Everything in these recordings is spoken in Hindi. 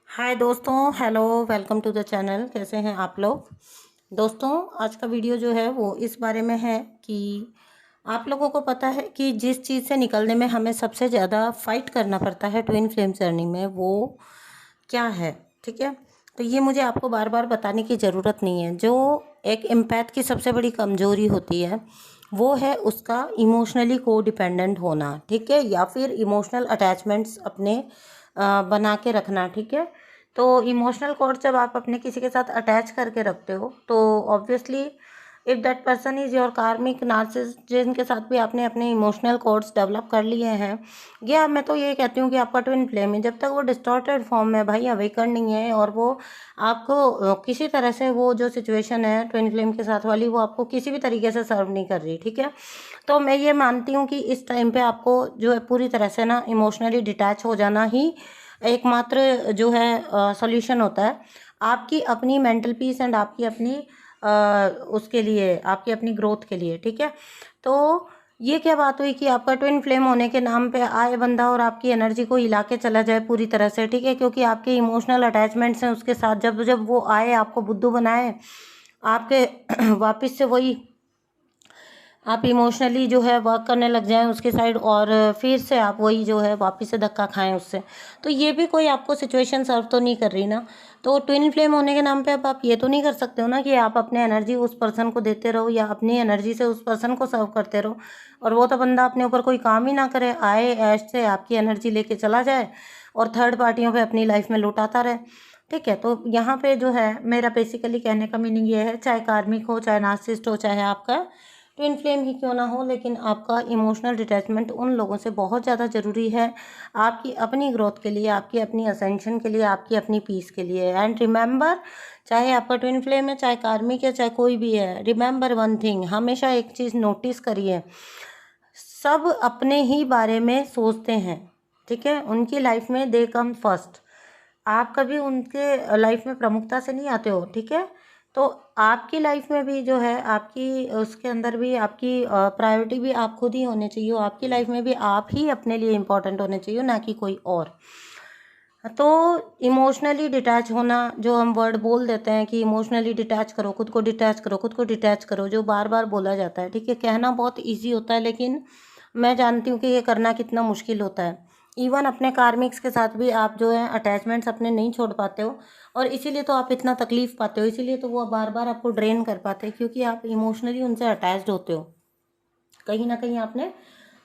हाय दोस्तों, hello, welcome to the channel. कैसे हैं आप लोग। दोस्तों, आज का वीडियो जो है वो इस बारे में है कि आप लोगों को पता है कि जिस चीज़ से निकलने में हमें सबसे ज़्यादा फाइट करना पड़ता है ट्विन फ्लेम जर्नी में, वो क्या है। ठीक है, तो ये मुझे आपको बार बार बताने की ज़रूरत नहीं है। जो एक एम्पैथ की सबसे बड़ी कमज़ोरी होती है वो है उसका इमोशनली को डिपेंडेंट होना। ठीक है, या फिर इमोशनल अटैचमेंट्स अपने बना के रखना। ठीक है, तो इमोशनल कोड जब आप अपने किसी के साथ अटैच करके रखते हो तो obviously if that person is your कार्मिक नार्सिसिस्ट, जिनके साथ भी आपने अपने इमोशनल कोड्स डेवलप कर लिए हैं, या मैं तो ये कहती हूँ कि आपका ट्विन फ्लेम है, जब तक वो डिस्टॉर्टेड फॉर्म में भाई अवेकन नहीं है और वो आपको किसी तरह से वो जो सिचुएशन है ट्विन फ्लेम के साथ वाली, वो आपको किसी भी तरीके से सर्व नहीं कर रही। ठीक है, तो मैं ये मानती हूँ कि इस टाइम पे आपको जो है पूरी तरह से ना इमोशनली डिटैच हो जाना ही एकमात्र जो है सॉल्यूशन होता है आपकी अपनी मेंटल पीस एंड आपकी अपनी उसके लिए, आपकी अपनी ग्रोथ के लिए। ठीक है, तो ये क्या बात हुई कि आपका ट्विन फ्लेम होने के नाम पे आए बंदा और आपकी एनर्जी को हिला के चला जाए पूरी तरह से। ठीक है, क्योंकि आपके इमोशनल अटैचमेंट्स हैं उसके साथ, जब जब वो आए आपको बुद्धू बनाए, आपके वापस से वही आप इमोशनली जो है वर्क करने लग जाएं उसके साइड, और फिर से आप वही जो है वापस से धक्का खाएं उससे, तो ये भी कोई आपको सिचुएशन सर्व तो नहीं कर रही ना। तो ट्विन फ्लेम होने के नाम पे अब आप ये तो नहीं कर सकते हो ना कि आप अपने एनर्जी उस पर्सन को देते रहो या अपनी एनर्जी से उस पर्सन को सर्व करते रहो और वो तो बंदा अपने ऊपर कोई काम ही ना करे, आए ऐश से आपकी एनर्जी लेके चला जाए और थर्ड पार्टियों पे अपनी लाइफ में लौटाता रहे। ठीक है, तो यहाँ पे जो है मेरा बेसिकली कहने का मीनिंग ये है, चाहे कार्मिक हो, चाहे नार्सिसिस्ट हो, चाहे आपका ट्विन फ्लेम ही क्यों ना हो, लेकिन आपका इमोशनल डिटैचमेंट उन लोगों से बहुत ज़्यादा ज़रूरी है आपकी अपनी ग्रोथ के लिए, आपकी अपनी असेंशन के लिए, आपकी अपनी पीस के लिए। एंड रिमेंबर, चाहे आपका ट्विन फ्लेम है, चाहे कार्मिक है, चाहे कोई भी है, रिमेंबर वन थिंग, हमेशा एक चीज़ नोटिस करिए, सब अपने ही बारे में सोचते हैं। ठीक है, उनकी लाइफ में दे कम फर्स्ट, आप कभी उनके लाइफ में प्रमुखता से नहीं आते हो। ठीक है, तो आपकी लाइफ में भी जो है आपकी उसके अंदर भी आपकी प्रायोरिटी भी आप खुद ही होने चाहिए, आपकी लाइफ में भी आप ही अपने लिए इम्पोर्टेंट होने चाहिए, ना कि कोई और। तो इमोशनली डिटैच होना, जो हम वर्ड बोल देते हैं कि इमोशनली डिटैच करो, खुद को डिटैच करो, खुद को डिटैच करो, जो बार बार बोला जाता है। ठीक है, कहना बहुत ईजी होता है लेकिन मैं जानती हूँ कि ये करना कितना मुश्किल होता है। इवन अपने कार्मिक्स के साथ भी आप जो है अटैचमेंट्स अपने नहीं छोड़ पाते हो, और इसीलिए तो आप इतना तकलीफ पाते हो, इसीलिए तो वो बार बार आपको ड्रेन कर पाते हैं, क्योंकि आप इमोशनली उनसे अटैच्ड होते हो। कहीं ना कहीं आपने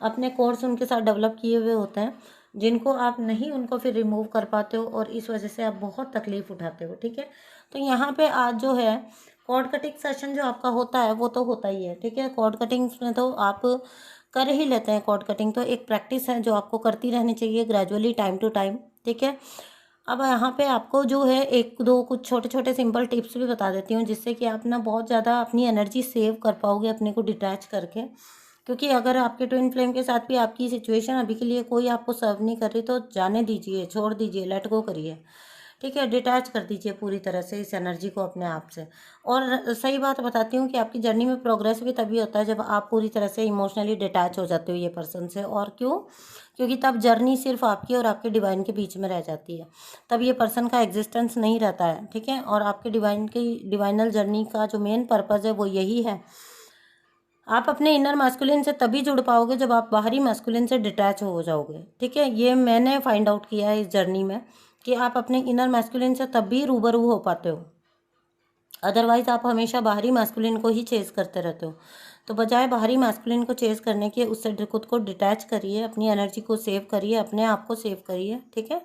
अपने कोर्स उनके साथ डेवलप किए हुए होते हैं, जिनको आप नहीं उनको फिर रिमूव कर पाते हो, और इस वजह से आप बहुत तकलीफ उठाते हो। ठीक है, तो यहाँ पे आज जो है कॉर्ड कटिंग सेशन जो आपका होता है वो तो होता ही है। ठीक है, कॉर्ड कटिंग में तो आप कर ही लेते हैं। कॉर्ड कटिंग तो एक प्रैक्टिस है जो आपको करती रहनी चाहिए ग्रेजुअली, टाइम टू टाइम। ठीक है, अब यहाँ पे आपको जो है एक दो कुछ छोटे छोटे सिंपल टिप्स भी बता देती हूँ, जिससे कि आप ना बहुत ज़्यादा अपनी एनर्जी सेव कर पाओगे अपने को डिटैच करके। क्योंकि अगर आपके ट्विन फ्लेम के साथ भी आपकी सिचुएशन अभी के लिए कोई आपको सर्व नहीं कर रही, तो जाने दीजिए, छोड़ दीजिए, लेट गो करिए। ठीक है, डिटैच कर दीजिए पूरी तरह से इस एनर्जी को अपने आप से। और सही बात बताती हूँ कि आपकी जर्नी में प्रोग्रेस भी तभी होता है जब आप पूरी तरह से इमोशनली डिटैच हो जाते हो ये पर्सन से। और क्यों? क्योंकि तब जर्नी सिर्फ आपकी और आपके डिवाइन के बीच में रह जाती है, तब ये पर्सन का एग्जिस्टेंस नहीं रहता है। ठीक है, और आपके डिवाइन की डिवाइनल जर्नी का जो मेन पर्पज़ है वो यही है, आप अपने इनर मैस्कुलिन से तभी जुड़ पाओगे जब आप बाहरी मैस्कुलिन से डिटैच हो जाओगे। ठीक है, ये मैंने फाइंड आउट किया है इस जर्नी में कि आप अपने इनर मैस्कुलिन से तभी रूबरू हो पाते हो, अदरवाइज आप हमेशा बाहरी मैस्कुलिन को ही चेस करते रहते हो। तो बजाय बाहरी मैस्कुलिन को चेस करने के, उससे खुद को डिटैच करिए, अपनी एनर्जी को सेव करिए, अपने आप को सेव करिए। ठीक है,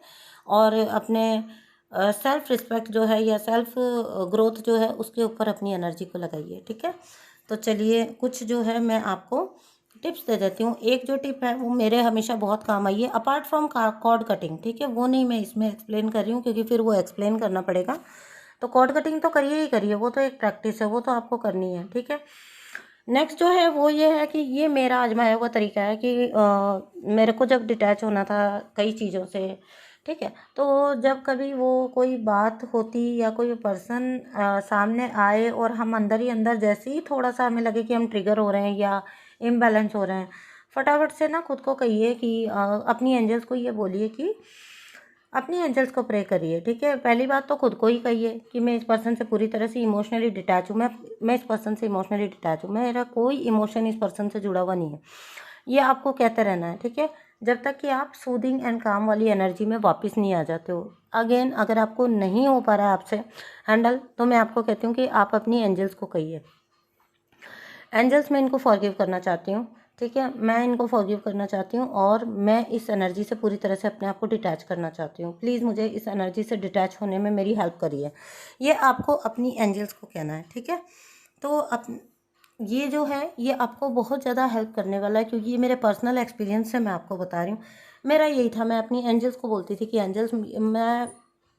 और अपने सेल्फ रिस्पेक्ट जो है या सेल्फ ग्रोथ जो है उसके ऊपर अपनी एनर्जी को लगाइए। ठीक है, तो चलिए कुछ जो है मैं आपको टिप्स दे देती हूँ। एक जो टिप है वो मेरे हमेशा बहुत काम आई है, अपार्ट फ्रॉम कॉर्ड कटिंग। ठीक है, वो नहीं मैं इसमें एक्सप्लेन कर रही हूँ क्योंकि फिर वो एक्सप्लेन करना पड़ेगा। तो कॉर्ड कटिंग तो करिए ही करिए, वो तो एक प्रैक्टिस है, वो तो आपको करनी है। ठीक है, नेक्स्ट जो है वो ये है कि ये मेरा आजमाया हुआ तरीका है कि मेरे को जब डिटैच होना था कई चीज़ों से, ठीक है, तो जब कभी वो कोई बात होती या कोई पर्सन सामने आए और हम अंदर ही अंदर जैसे ही थोड़ा सा हमें लगे कि हम ट्रिगर हो रहे हैं या इम्बैलेंस हो रहे हैं, फटाफट से ना खुद को कहिए कि अपनी एंजल्स को ये बोलिए कि अपनी एंजल्स को प्रे करिए, ठीक है। पहली बात तो खुद को ही कहिए कि मैं इस पर्सन से पूरी तरह से इमोशनली डिटैच हूँ, मैं इस पर्सन से इमोशनली डिटैच हूँ, मेरा कोई इमोशन इस पर्सन से जुड़ा हुआ नहीं है। ये आपको कहते रहना है, ठीक है, जब तक कि आप सूदिंग एंड काम वाली एनर्जी में वापस नहीं आ जाते हो। अगेन अगर आपको नहीं हो पा रहा है आपसे हैंडल, तो मैं आपको कहती हूँ कि आप अपनी एंजल्स को कहिए, एंजल्स मैं इनको फॉरगिव करना चाहती हूँ, ठीक है, मैं इनको फॉरगिव करना चाहती हूँ और मैं इस एनर्जी से पूरी तरह से अपने आप को डिटैच करना चाहती हूँ। प्लीज़ मुझे इस एनर्जी से डिटैच होने में मेरी हेल्प करिए। ये आपको अपनी एंजल्स को कहना है, ठीक है। तो ये जो है ये आपको बहुत ज़्यादा हेल्प करने वाला है, क्योंकि ये मेरे पर्सनल एक्सपीरियंस से मैं आपको बता रही हूँ। मेरा यही था, मैं अपनी एंजल्स को बोलती थी कि एंजल्स, मैं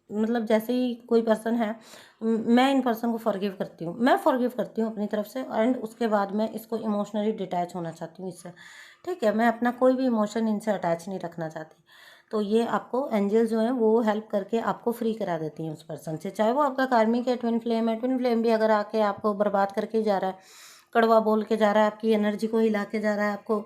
मतलब जैसे ही कोई पर्सन है, मैं इन पर्सन को फॉरगिव करती हूँ, मैं फॉरगिव करती हूँ अपनी तरफ से, एंड उसके बाद मैं इसको इमोशनली डिटैच होना चाहती हूँ इससे, ठीक है। मैं अपना कोई भी इमोशन इनसे अटैच नहीं रखना चाहती। तो ये आपको एंजल जो है वो हेल्प करके आपको फ्री करा देती हैं उस पर्सन से, चाहे वो आपका कार्मिक है, ट्विन फ्लेम है। ट्विन फ्लेम भी अगर आके आपको बर्बाद करके जा रहा है, कड़वा बोल के जा रहा है, आपकी एनर्जी को हिला के जा रहा है, आपको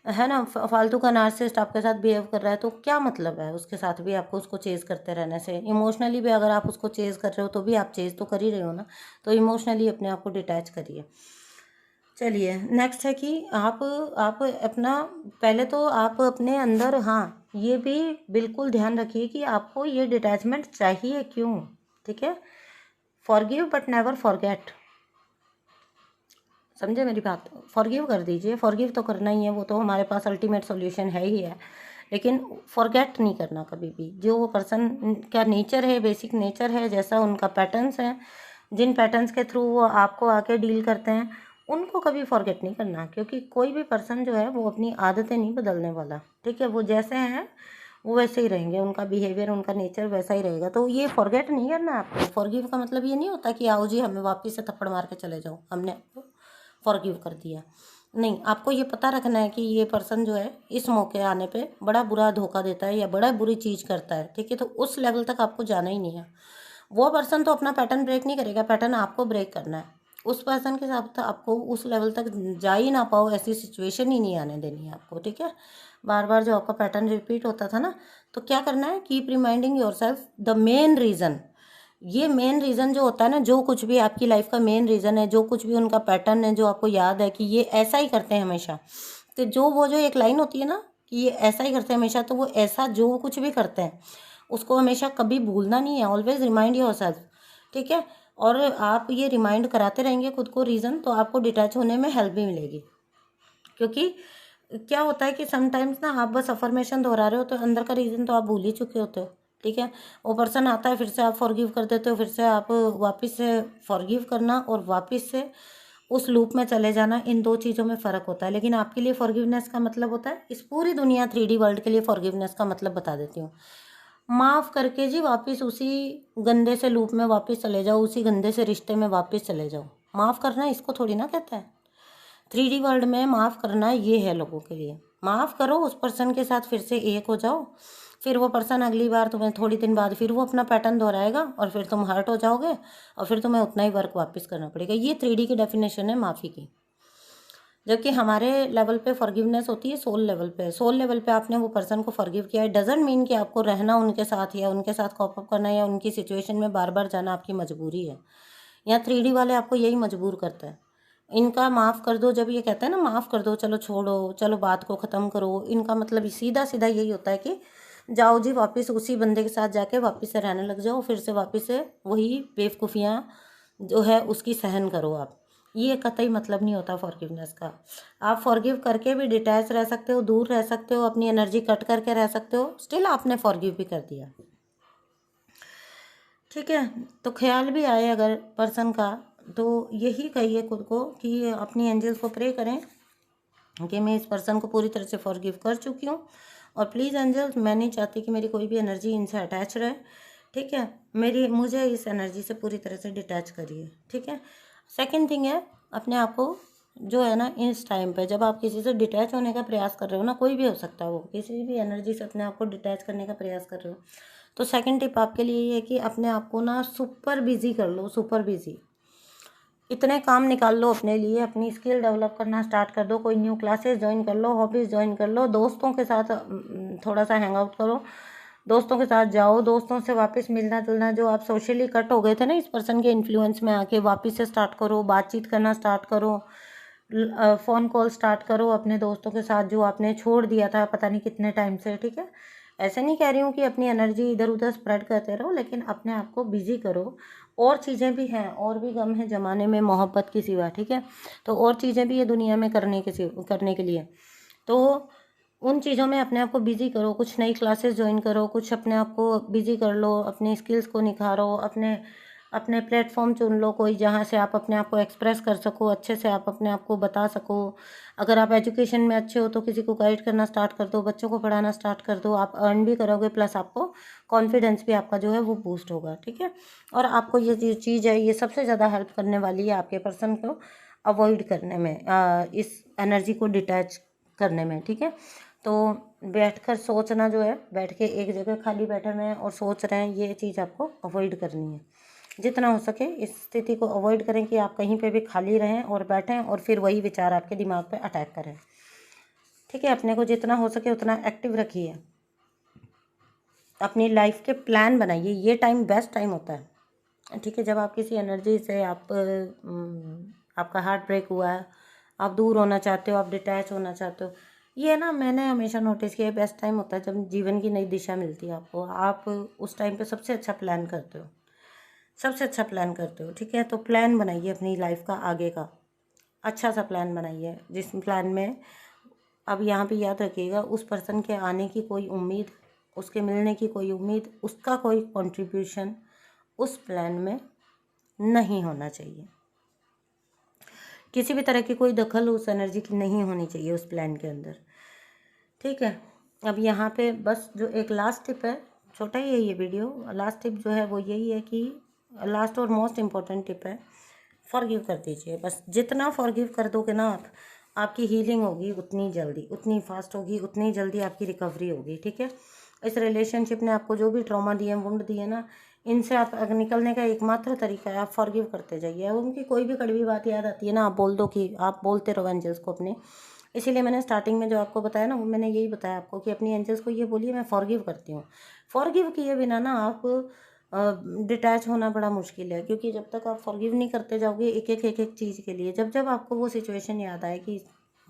है ना, फालतू का नार्सिसिस्ट आपके साथ बिहेव कर रहा है, तो क्या मतलब है उसके साथ भी आपको उसको चेज़ करते रहने से। इमोशनली भी अगर आप उसको चेज़ कर रहे हो तो भी आप चेज़ तो कर ही रहे हो ना, तो इमोशनली अपने आप को डिटैच करिए। चलिए नेक्स्ट है कि आप अपना, पहले तो आप अपने अंदर, हाँ ये भी बिल्कुल ध्यान रखिए कि आपको ये डिटैचमेंट चाहिए क्यों, ठीक है। फॉरगिव बट नेवर फॉरगेट, समझे मेरी बात। फॉरगिव कर दीजिए, फॉरगिव तो करना ही है, वो तो हमारे पास अल्टीमेट सॉल्यूशन है ही है, लेकिन फॉरगेट नहीं करना कभी भी। जो वो पर्सन का नेचर है, बेसिक नेचर है, जैसा उनका पैटर्न्स है, जिन पैटर्न्स के थ्रू वो आपको आके डील करते हैं, उनको कभी फॉरगेट नहीं करना, क्योंकि कोई भी पर्सन जो है वो अपनी आदतें नहीं बदलने वाला, ठीक है। वो जैसे हैं वो वैसे ही रहेंगे, उनका बिहेवियर, उनका नेचर वैसा ही रहेगा। तो ये फॉरगेट नहीं करना आपको। फॉरगिव का मतलब ये नहीं होता कि आओ जी हमें वापस से थप्पड़ मार के चले जाओ, हमने आपको फॉरगिव कर दिया। नहीं, आपको ये पता रखना है कि ये पर्सन जो है इस मौके आने पे बड़ा बुरा धोखा देता है या बड़ा बुरी चीज़ करता है, ठीक है। तो उस लेवल तक आपको जाना ही नहीं है। वो पर्सन तो अपना पैटर्न ब्रेक नहीं करेगा, पैटर्न आपको ब्रेक करना है। उस पर्सन के साथ आपको उस लेवल तक जा ही ना पाओ, ऐसी सिचुएशन ही नहीं आने देनी है आपको, ठीक है। बार बार जो आपका पैटर्न रिपीट होता था ना, तो क्या करना है, keep reminding yourself the main reason. ये मेन रीज़न जो होता है ना, जो कुछ भी आपकी लाइफ का मेन रीज़न है, जो कुछ भी उनका पैटर्न है, जो आपको याद है कि ये ऐसा ही करते हैं हमेशा, तो जो एक लाइन होती है ना कि ये ऐसा ही करते हैं हमेशा, तो वो ऐसा जो कुछ भी करते हैं उसको हमेशा कभी भूलना नहीं है। ऑलवेज रिमाइंड योरसेल्फ, ठीक है। और आप ये रिमाइंड कराते रहेंगे खुद को रीज़न, तो आपको डिटैच होने में हेल्प भी मिलेगी। क्योंकि क्या होता है कि समटाइम्स ना आप बस अफर्मेशन दोहरा रहे हो तो अंदर का रीज़न तो आप भूल ही चुके होते हो, ठीक है। वो पर्सन आता है, फिर से आप फॉरगिव कर देते हो, फिर से आप वापस से फॉरगिव करना और वापस से उस लूप में चले जाना, इन दो चीज़ों में फ़र्क होता है। लेकिन आपके लिए फॉरगिवनेस का मतलब होता है, इस पूरी दुनिया 3D वर्ल्ड के लिए फॉरगिवनेस का मतलब बता देती हूँ, माफ़ करके जी वापस उसी गंदे से लूप में वापस चले जाओ, उसी गंदे से रिश्ते में वापस चले जाओ। माफ़ करना इसको थोड़ी ना कहता है। 3D वर्ल्ड में माफ़ करना ये है लोगों के लिए। माफ़ करो, उस पर्सन के साथ फिर से एक हो जाओ, फिर वो पर्सन अगली बार तुम्हें थोड़ी दिन बाद फिर वो अपना पैटर्न दोहराएगा और फिर तुम हर्ट हो जाओगे और फिर तुम्हें उतना ही वर्क वापस करना पड़ेगा। ये 3D की डेफिनेशन है माफ़ी की। जबकि हमारे लेवल पे फॉरगिवनेस होती है सोल लेवल पे। सोल लेवल पे आपने वो पर्सन को फॉरगिव किया है, डजंट मीन कि आपको रहना उनके साथ या उनके साथ कॉप अप करना या उनकी सिचुएशन में बार बार जाना आपकी मजबूरी है। यहाँ 3D वाले आपको यही मजबूर करते हैं। इनका माफ़ कर दो, जब ये कहते हैं ना माफ़ कर दो, चलो छोड़ो, चलो बात को ख़त्म करो, इनका मतलब सीधा सीधा यही होता है कि जाओ जी वापस उसी बंदे के साथ जाके वापस से रहने लग जाओ, फिर से वापस से वही बेवकूफ़ियाँ जो है उसकी सहन करो आप। ये कतई मतलब नहीं होता फॉरगिवनेस का। आप फॉरगिव करके भी डिटैच रह सकते हो, दूर रह सकते हो, अपनी एनर्जी कट करके रह सकते हो, स्टिल आपने फॉरगिव भी कर दिया, ठीक है। तो ख्याल भी आए अगर पर्सन का, तो यही कहिए खुद को कि अपनी एंजल्स को प्रे करें कि मैं इस पर्सन को पूरी तरह से फॉरगिव कर चुकी हूँ और प्लीज़ एंजल्स, मैं नहीं चाहती कि मेरी कोई भी एनर्जी इनसे अटैच रहे, ठीक है। मुझे इस एनर्जी से पूरी तरह से डिटैच करिए, ठीक है। सेकंड थिंग है, अपने आप को जो है ना, इस टाइम पे जब आप किसी से डिटैच होने का प्रयास कर रहे हो ना, कोई भी हो सकता है वो, किसी भी एनर्जी से अपने आप को डिटैच करने का प्रयास कर रहे हो, तो सेकंड टिप आपके लिए ये है कि अपने आप को ना सुपर बिजी कर लो, सुपर बिजी। इतने काम निकाल लो अपने लिए, अपनी स्किल डेवलप करना स्टार्ट कर दो, कोई न्यू क्लासेस ज्वाइन कर लो, हॉबीज़ ज्वाइन कर लो, दोस्तों के साथ थोड़ा सा हैंग आउट करो, दोस्तों के साथ जाओ, दोस्तों से वापस मिलना जुलना, जो आप सोशली कट हो गए थे ना इस पर्सन के इन्फ्लुएंस में आके, वापस से स्टार्ट करो, बातचीत करना स्टार्ट करो, फ़ोन कॉल स्टार्ट करो अपने दोस्तों के साथ जो आपने छोड़ दिया था पता नहीं कितने टाइम से। ठीक है, ऐसे नहीं कह रही हूँ कि अपनी एनर्जी इधर उधर स्प्रेड करते रहो, लेकिन अपने आप को बिजी करो। और चीज़ें भी हैं, और भी गम है ज़माने में मोहब्बत के सिवा। ठीक है, तो और चीज़ें भी ये दुनिया में करने के लिए, तो उन चीज़ों में अपने आप को बिजी करो। कुछ नई क्लासेस ज्वाइन करो, कुछ अपने आप को बिजी कर लो, अपनी स्किल्स को निखारो, अपने अपने प्लेटफॉर्म चुन लो कोई, जहाँ से आप अपने आप को एक्सप्रेस कर सको, अच्छे से आप अपने आप को बता सको। अगर आप एजुकेशन में अच्छे हो तो किसी को गाइड करना स्टार्ट कर दो, बच्चों को पढ़ाना स्टार्ट कर दो, आप अर्न भी करोगे, प्लस आपको कॉन्फिडेंस भी आपका जो है वो बूस्ट होगा। ठीक है, और आपको ये जो चीज़ है ये सबसे ज़्यादा हेल्प करने वाली है आपके पर्सन को अवॉइड करने में, इस एनर्जी को डिटैच करने में। ठीक है, तो बैठकर सोचना जो है, बैठ के एक जगह खाली बैठे हुए हैं और सोच रहे हैं, ये चीज़ आपको अवॉइड करनी है। जितना हो सके इस स्थिति को अवॉइड करें कि आप कहीं पे भी खाली रहें और बैठें और फिर वही विचार आपके दिमाग पे अटैक करें। ठीक है, अपने को जितना हो सके उतना एक्टिव रखिए, अपनी लाइफ के प्लान बनाइए। ये टाइम बेस्ट टाइम होता है। ठीक है, जब आप किसी एनर्जी से आपका हार्ट ब्रेक हुआ है, आप दूर होना चाहते हो, आप डिटैच होना चाहते हो, ये ना मैंने हमेशा नोटिस किया, बेस्ट टाइम होता है जब जीवन की नई दिशा मिलती है आपको। आप उस टाइम पे सबसे अच्छा प्लान करते हो, सबसे अच्छा प्लान करते हो। ठीक है, तो प्लान बनाइए अपनी लाइफ का आगे का, अच्छा सा प्लान बनाइए, जिस प्लान में, अब यहाँ पे याद रखिएगा, उस पर्सन के आने की कोई उम्मीद, उसके मिलने की कोई उम्मीद, उसका कोई कंट्रीब्यूशन उस प्लान में नहीं होना चाहिए। किसी भी तरह की कोई दखल उस एनर्जी की नहीं होनी चाहिए उस प्लान के अंदर। ठीक है, अब यहाँ पे बस जो एक लास्ट टिप है, छोटा ही है ये वीडियो, लास्ट टिप जो है वो यही है कि लास्ट और मोस्ट इम्पॉर्टेंट टिप है, फॉरगिव कर दीजिए। बस जितना फॉरगिव कर दोगे ना आप, आपकी हीलिंग होगी उतनी जल्दी, उतनी फास्ट होगी, उतनी जल्दी आपकी रिकवरी होगी। ठीक है, इस रिलेशनशिप ने आपको जो भी ट्रॉमा दिए, वुंड दिए ना, इनसे आप निकलने का एकमात्र तरीका है, आप फॉरगिव करते जाइए। उनकी कोई भी कड़वी बात याद आती है ना, आप बोल दो कि आप बोलते रहो एंजल्स को अपने। इसीलिए मैंने स्टार्टिंग में जो आपको बताया ना, वो मैंने यही बताया आपको कि अपनी एंजल्स को ये बोलिए मैं फॉरगिव करती हूँ। फॉरगिव किए बिना ना आप डिटैच होना बड़ा मुश्किल है, क्योंकि जब तक आप फॉरगिव नहीं करते जाओगे एक एक चीज़ के लिए, जब जब आपको वो सिचुएशन याद आए कि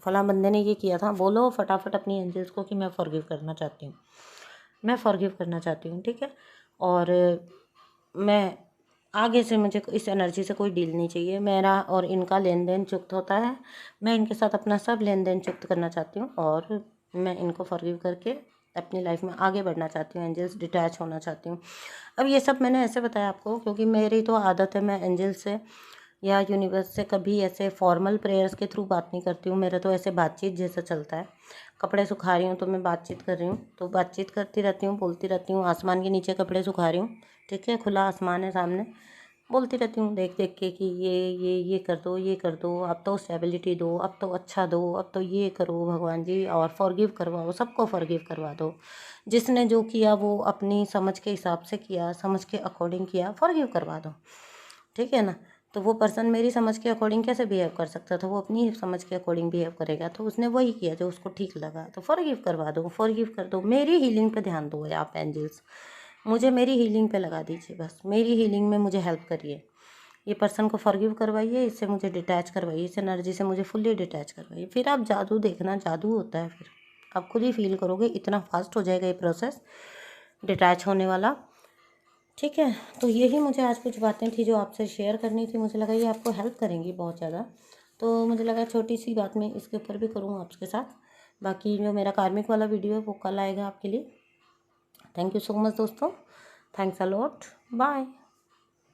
फलां बंदे ने ये किया था, बोलो फटाफट अपनी एंजल्स को कि मैं फॉरगिव करना चाहती हूँ, मैं फॉरगिव करना चाहती हूँ। ठीक है, और मैं आगे से, मुझे इस एनर्जी से कोई डील नहीं चाहिए, मेरा और इनका लेन देन चुक्त होता है, मैं इनके साथ अपना सब लेन देन चुक्त करना चाहती हूँ, और मैं इनको फॉरगिव करके अपनी लाइफ में आगे बढ़ना चाहती हूँ, एंजल्स डिटैच होना चाहती हूँ। अब ये सब मैंने ऐसे बताया आपको क्योंकि मेरी तो आदत है, मैं एंजल से या यूनिवर्स से कभी ऐसे फॉर्मल प्रेयर्स के थ्रू बात नहीं करती हूँ। मेरा तो ऐसे बातचीत जैसा चलता है, कपड़े सुखा रही हूँ तो मैं बातचीत कर रही हूँ, तो बातचीत करती रहती हूँ, बोलती रहती हूँ। आसमान के नीचे कपड़े सुखा रही हूँ, ठीक है, खुला आसमान है सामने, बोलती रहती हूँ देख देख के कि ये कर दो, ये कर दो, अब तो स्टेबिलिटी दो, अब तो अच्छा दो, अब तो ये करो भगवान जी, और फॉरगिव करवाओ, सबको फॉरगिव करवा दो। जिसने जो किया वो अपनी समझ के हिसाब से किया, समझ के अकॉर्डिंग किया, फॉरगिव करवा दो। ठीक है ना, तो वो पर्सन मेरी समझ के अकॉर्डिंग कैसे बिहेव कर सकता था, वो अपनी समझ के अकॉर्डिंग बिहेव करेगा, तो उसने वही किया जो उसको ठीक लगा, तो फॉरगिव करवा दो, फॉरगिव कर दो। मेरी हीलिंग पे ध्यान दो आप एंजल्स, मुझे मेरी हीलिंग पे लगा दीजिए, बस मेरी हीलिंग में मुझे हेल्प करिए। ये पर्सन को फॉरगिव करवाइए, इससे मुझे डिटैच करवाइए, इस एनर्जी से मुझे फुल्ली डिटैच करवाइए। फिर आप जादू देखना, जादू होता है, फिर आप खुद ही फील करोगे, इतना फास्ट हो जाएगा ये प्रोसेस डिटैच होने वाला। ठीक है, तो यही मुझे आज कुछ बातें थी जो आपसे शेयर करनी थी, मुझे लगा ये आपको हेल्प करेंगी बहुत ज़्यादा, तो मुझे लगा छोटी सी बात मैं इसके ऊपर भी करूँ आपके साथ। बाकी जो मेरा कार्मिक वाला वीडियो है वो कल आएगा आपके लिए। थैंक यू सो मच दोस्तों, थैंक्स अ लॉट, बाय।